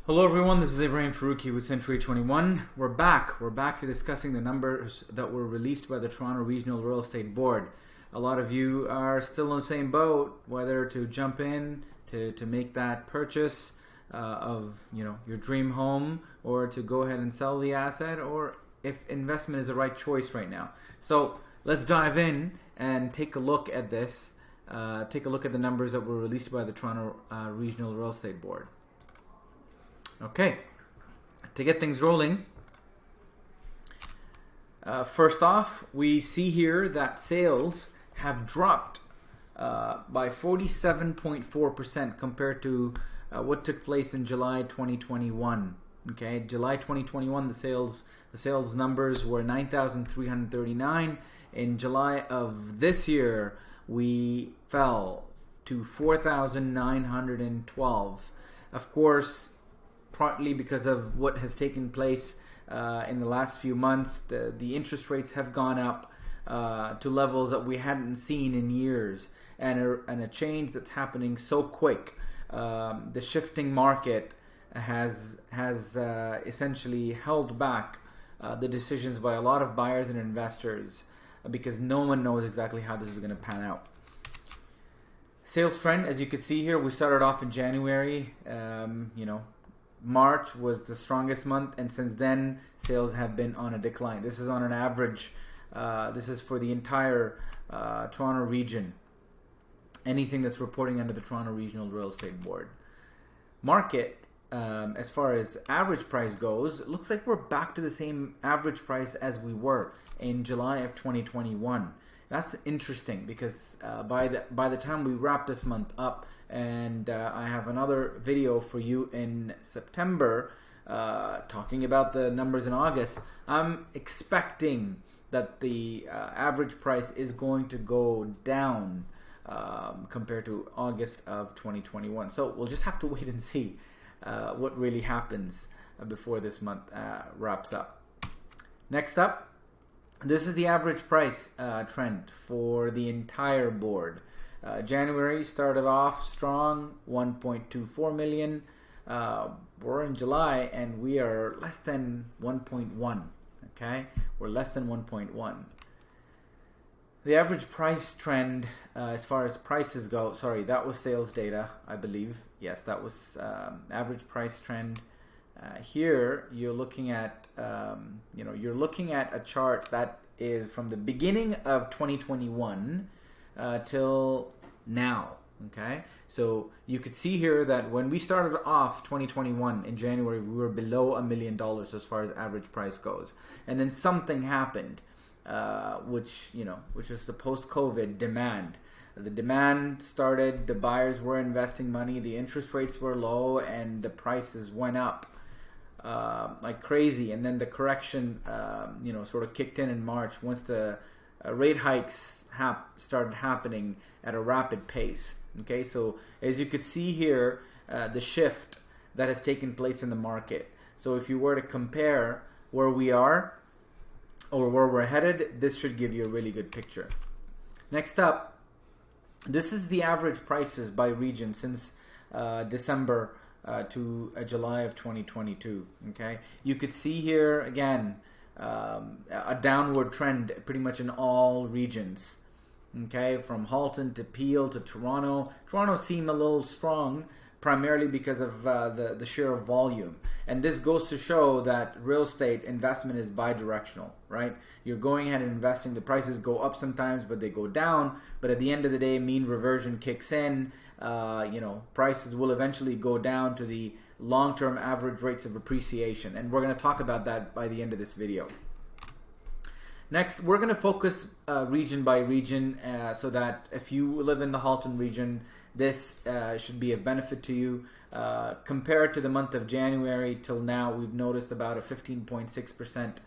Hello everyone, this is Ibrahim Faruqi with Century 21. We're back to discussing the numbers that were released by the Toronto Regional Real Estate Board. A lot of you are still in the same boat, whether to jump in to make that purchase of your dream home, or to go ahead and sell the asset, or if investment is the right choice right now. So let's dive in and take a look at this. Take a look at the numbers that were released by the Toronto Regional Real Estate Board. Okay, to get things rolling, first off, we see here that sales have dropped by 47.4% compared to what took place in July 2021. Okay, July 2021, the sales numbers were 9,339. In July of this year, we fell to 4,912. Of course, partly because of what has taken place in the last few months. The interest rates have gone up to levels that we hadn't seen in years, and a change that's happening so quick. The shifting market has essentially held back the decisions by a lot of buyers and investors because no one knows exactly how this is going to pan out. Sales trend, as you can see here, we started off in January. March was the strongest month, and since then sales have been on a decline. This is on an average. This is for the entire Toronto region. Anything that's reporting under the Toronto Regional Real Estate Board. Market, as far as average price goes, it looks like we're back to the same average price as we were in July of 2021. That's interesting because by the time we wrap this month up, and I have another video for you in September talking about the numbers in August, I'm expecting that the average price is going to go down compared to August of 2021. So we'll just have to wait and see what really happens before this month wraps up. Next up, this is the average price trend for the entire board. January started off strong, 1.24 million. We're in July and we are less than 1.1. Okay, we're less than 1.1. The average price trend, as far as prices go, sorry, that was sales data, I believe. Yes, that was average price trend. Here you're looking at, you're looking at a chart that is from the beginning of 2021 till now. Okay, so you could see here that when we started off 2021 in January, we were below $1 million as far as average price goes, and then something happened, which is the post-COVID demand. The demand started, the buyers were investing money, the interest rates were low, and the prices went up like crazy. And then the correction, sort of kicked in March once the rate hikes started happening at a rapid pace. Okay, so as you could see here, the shift that has taken place in the market. So if you were to compare where we are or where we're headed, this should give you a really good picture. Next up, this is the average prices by region since December to July of 2022. Okay, you could see here again a downward trend pretty much in all regions. Okay, from Halton to Peel to Toronto. Toronto seemed a little strong, primarily because of the sheer volume. And this goes to show that real estate investment is bi-directional, right? You're going ahead and investing. The prices go up sometimes, but they go down. But at the end of the day, mean reversion kicks in. Prices will eventually go down to the long-term average rates of appreciation. And we're going to talk about that by the end of this video. Next, we're going to focus region by region so that if you live in the Halton region, this should be of benefit to you. Compared to the month of January till now, we've noticed about a 15.6%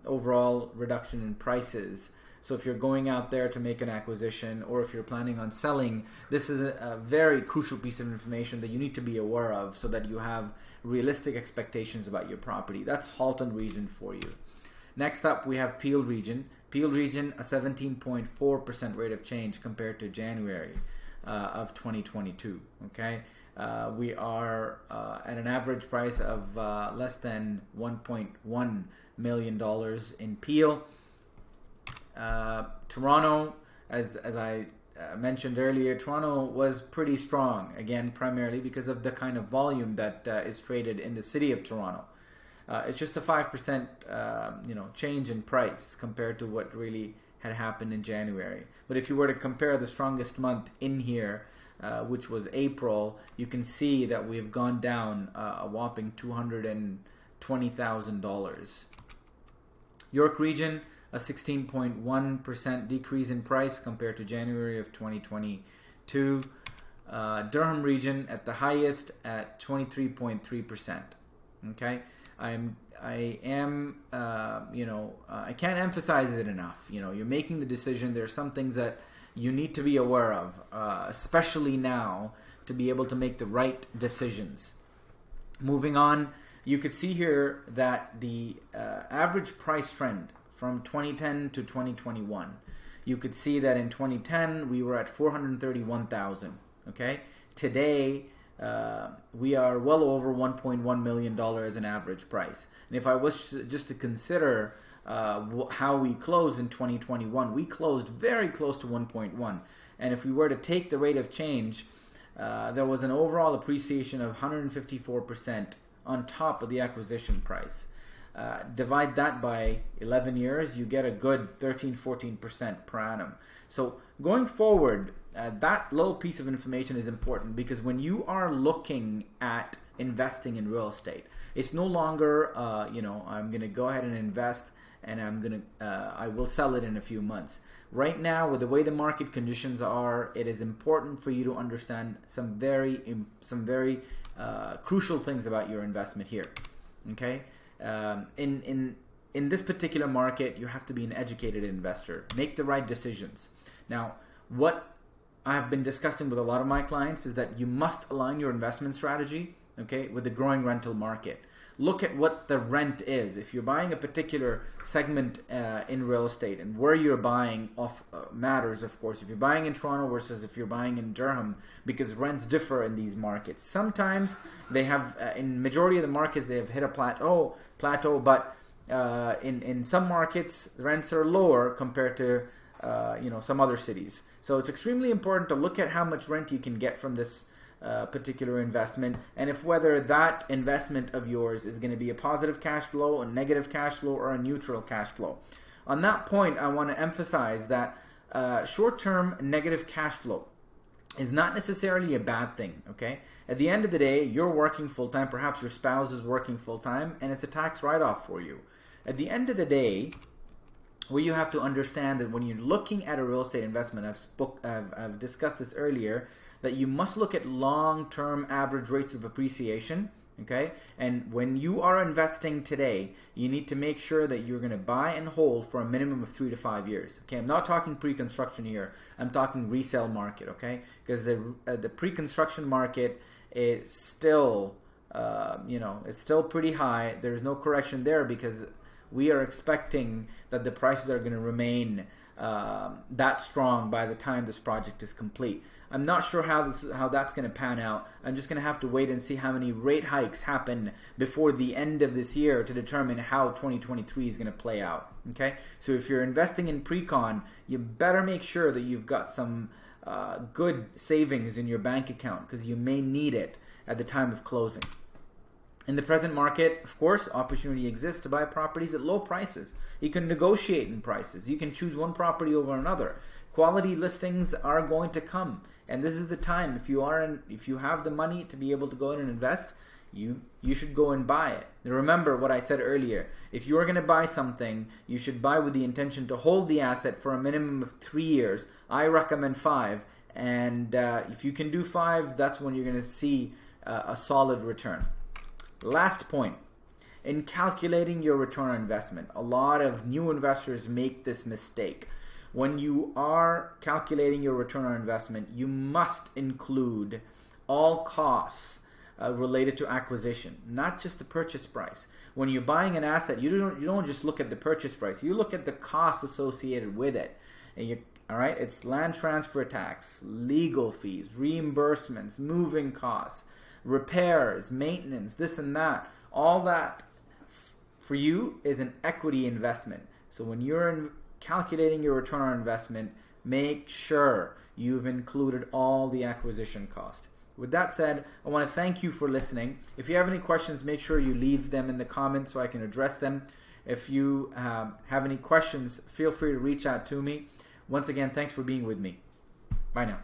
overall reduction in prices. So if you're going out there to make an acquisition, or if you're planning on selling, this is a very crucial piece of information that you need to be aware of so that you have realistic expectations about your property. That's Halton region for you. Next up, we have Peel region. Peel region, a 17.4% rate of change compared to January of 2022. Okay, We are at an average price of less than $1.1 million in Peel. Toronto, as I mentioned earlier, Toronto was pretty strong, again, primarily because of the kind of volume that is traded in the city of Toronto. It's just a 5% change in price compared to what really had happened in January. But if you were to compare the strongest month in here, which was April, you can see that we've gone down a whopping $220,000. York Region, a 16.1% decrease in price compared to January of 2022. Durham Region at the highest at 23.3%. Okay, I can't emphasize it enough. You're making the decision. There are some things that you need to be aware of, especially now, to be able to make the right decisions. Moving on, you could see here that the average price trend from 2010 to 2021. You could see that in 2010 we were at 431,000. Okay, today we are well over $1.1 million in average price. And if I was just to consider how we closed in 2021, we closed very close to 1.1. And if we were to take the rate of change, there was an overall appreciation of 154% on top of the acquisition price. Divide that by 11 years, you get a good 13-14% per annum. So going forward, that little piece of information is important, because when you are looking at investing in real estate, it's no longer I'm going to go ahead and invest and I will sell it in a few months. Right now, with the way the market conditions are, it is important for you to understand some very crucial things about your investment here. Okay. In this particular market, you have to be an educated investor. Make the right decisions. Now, what I've been discussing with a lot of my clients is that you must align your investment strategy, okay, with the growing rental market. Look at what the rent is. If you're buying a particular segment in real estate, and where you're buying off matters, of course. If you're buying in Toronto versus if you're buying in Durham, because rents differ in these markets. Sometimes they have, in majority of the markets, they have hit a plateau, but in some markets, rents are lower compared to some other cities. So it's extremely important to look at how much rent you can get from this particular investment, and if whether that investment of yours is going to be a positive cash flow, a negative cash flow, or a neutral cash flow. On that point, I want to emphasize that short-term negative cash flow is not necessarily a bad thing. Okay, at the end of the day, you're working full-time, perhaps your spouse is working full-time, and it's a tax write-off for you. At the end of the day, what you have to understand that when you're looking at a real estate investment, I've discussed this earlier, that you must look at long-term average rates of appreciation, okay? And when you are investing today, you need to make sure that you're going to buy and hold for a minimum of 3 to 5 years, okay? I'm not talking pre-construction here. I'm talking resale market, okay? Because the pre-construction market is still, it's still pretty high. There's no correction there because we are expecting that the prices are going to remain that strong by the time this project is complete. I'm not sure how that's going to pan out. I'm just going to have to wait and see how many rate hikes happen before the end of this year to determine how 2023 is going to play out. Okay, so if you're investing in pre-con, you better make sure that you've got some good savings in your bank account, because you may need it at the time of closing. In the present market, of course, opportunity exists to buy properties at low prices. You can negotiate in prices. You can choose one property over another. Quality listings are going to come, and this is the time. If you have the money to be able to go in and invest, you should go and buy it. Now remember what I said earlier. If you are going to buy something, you should buy with the intention to hold the asset for a minimum of 3 years. I recommend 5, and if you can do 5, that's when you're going to see a solid return. Last point, in calculating your return on investment, a lot of new investors make this mistake. When you are calculating your return on investment, you must include all costs related to acquisition, not just the purchase price. When you're buying an asset, you don't just look at the purchase price. You look at the costs associated with it. And All right, it's land transfer tax, legal fees, reimbursements, moving costs, repairs, maintenance, this and that. All that for you is an equity investment. So when you're calculating your return on investment, make sure you've included all the acquisition cost. With that said, I want to thank you for listening. If you have any questions, make sure you leave them in the comments so I can address them. If you have any questions, feel free to reach out to me. Once again, thanks for being with me. Bye now.